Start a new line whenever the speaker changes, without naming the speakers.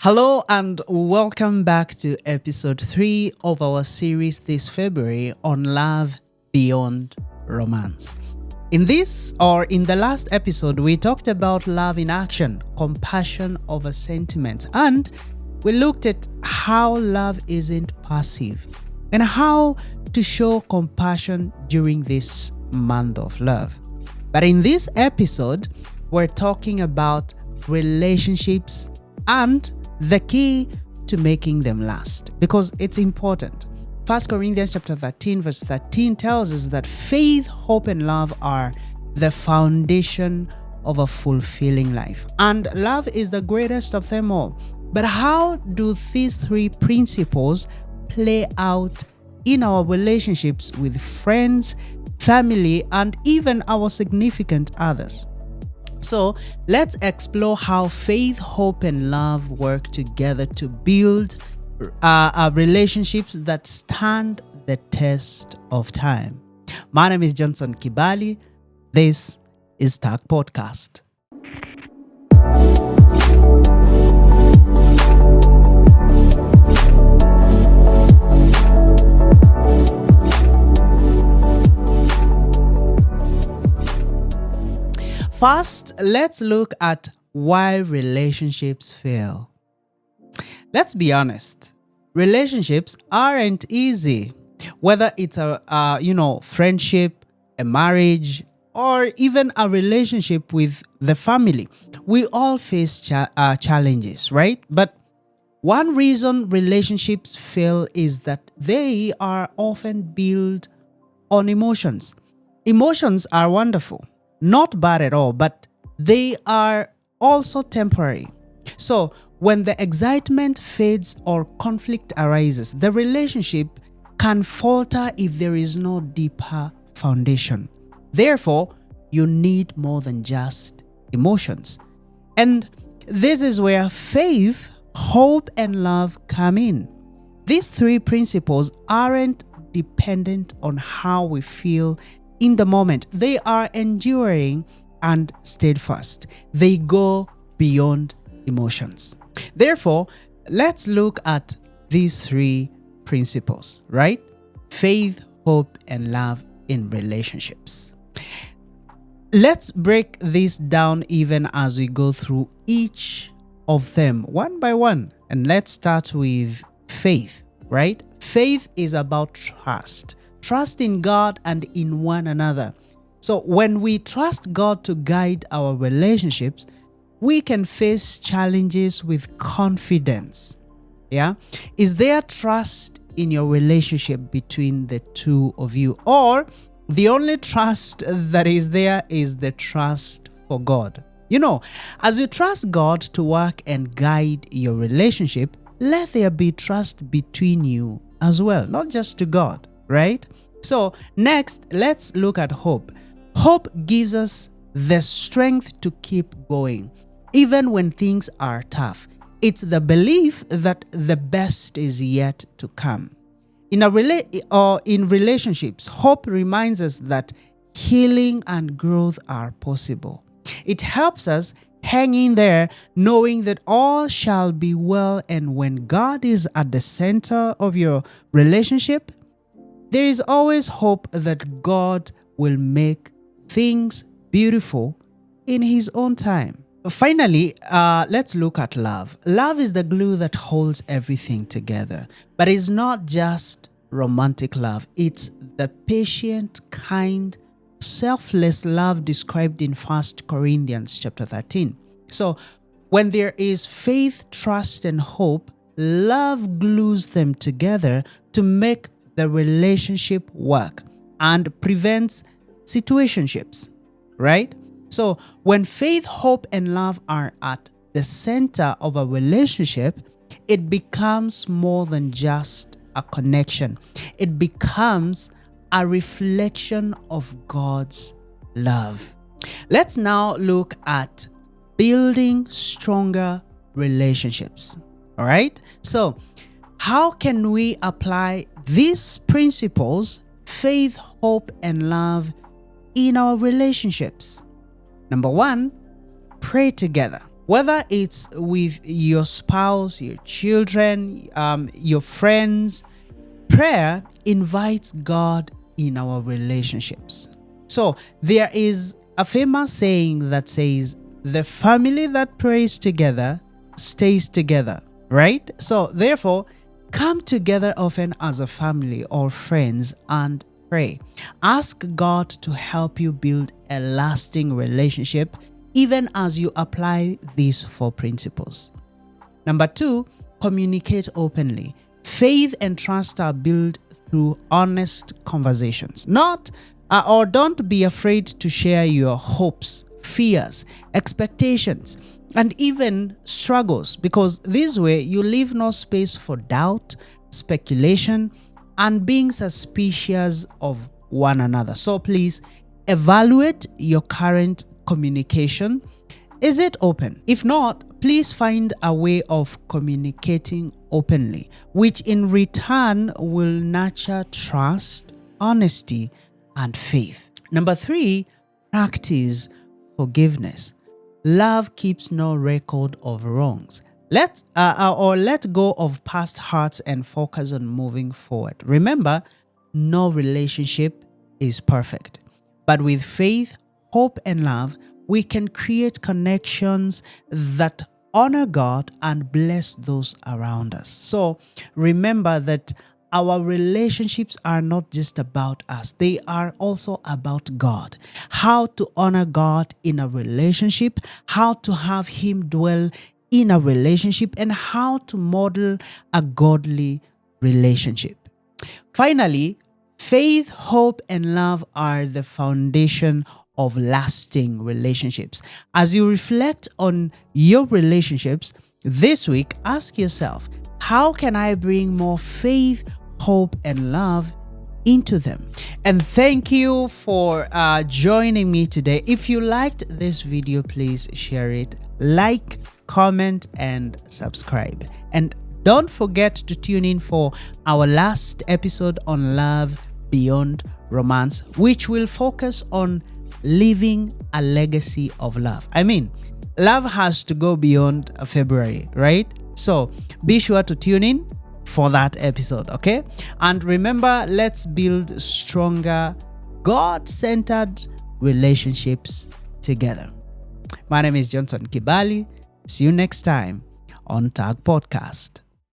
Hello and welcome back to episode 3 of our series this February on love beyond romance. In the last episode, we talked about love in action, compassion over sentiment, and we looked at how love isn't passive and how to show compassion during this month of love. But in this episode, we're talking about relationships and the key to making them last, because it's important. 1 Corinthians chapter 13 verse 13 tells us that faith, hope, and love are the foundation of a fulfilling life. And love is the greatest of them all. But how do these three principles play out in our relationships with friends, family, and even our significant others? So let's explore how faith, hope, and love work together to build relationships that stand the test of time. My name is Johnson Kibali. This is T.U.G Podcast. First, let's look at why relationships fail. Let's be honest. Relationships aren't easy. Whether it's a friendship, a marriage, or even a relationship with the family, we all face challenges, right? But one reason relationships fail is that they are often built on emotions. Emotions are wonderful. Not bad at all, but they are also temporary. So when the excitement fades or conflict arises, the relationship can falter if there is no deeper foundation. Therefore, you need more than just emotions. And this is where faith, hope, and love come in. These three principles aren't dependent on how we feel in the moment. They are enduring and steadfast. They go beyond emotions. Therefore, let's look at these three principles, right? Faith, hope, and love in relationships. Let's break this down even as we go through each of them one by one. And let's start with faith, right? Faith is about trust. Trust in God and in one another. So when we trust God to guide our relationships, we can face challenges with confidence. Yeah? Is there trust in your relationship between the two of you? Or the only trust that is there is the trust for God? As you trust God to work and guide your relationship, let there be trust between you as well, not just to God, right? So next, let's look at hope. Hope gives us the strength to keep going, even when things are tough. It's the belief that the best is yet to come. In relationships, hope reminds us that healing and growth are possible. It helps us hang in there, knowing that all shall be well, and when God is at the center of your relationship, there is always hope that God will make things beautiful in His own time. Finally, let's look at love. Love is the glue that holds everything together. But it's not just romantic love. It's the patient, kind, selfless love described in 1 Corinthians chapter 13. So when there is faith, trust, and hope, love glues them together to make the relationship work and prevents situationships, right? So when faith, hope, and love are at the center of a relationship, it becomes more than just a connection. It becomes a reflection of God's love. Let's now look at building stronger relationships. All right? So how can we apply these principles, faith, hope, and love, in our relationships? Number one, pray together. Whether it's with your spouse, your children, your friends, prayer invites God in our relationships. So there is a famous saying that says, the family that prays together stays together, right? So therefore, come together often as a family or friends and pray. Ask God to help you build a lasting relationship, even as you apply these 4 principles. Number 2, communicate openly. Faith and trust are built through honest conversations. Don't be afraid to share your hopes, fears, expectations, and even struggles, because this way you leave no space for doubt, speculation, and being suspicious of one another. So please evaluate your current communication. Is it open? If not, please find a way of communicating openly, which in return will nurture trust, honesty, and faith. Number 3, practice forgiveness. Love keeps no record of wrongs. Let go of past hurts and focus on moving forward. Remember, no relationship is perfect, but with faith, hope, and love, we can create connections that honor God and bless those around us. So remember that our relationships are not just about us, they are also about God. How to honor God in a relationship, how to have Him dwell in a relationship, and how to model a godly relationship. Finally, faith, hope, and love are the foundation of lasting relationships. As you reflect on your relationships this week, ask yourself, how can I bring more faith, hope, and love into them? And thank you for joining me today. If you liked this video, please share it, like, comment, and subscribe. And don't forget to tune in for our last episode on love beyond romance, which will focus on living a legacy of love. I mean, love has to go beyond February, right? So be sure to tune in for that episode, okay? And remember, let's build stronger, God-centered relationships together. My name is Johnson Kibali. See you next time on T.U.G Podcast.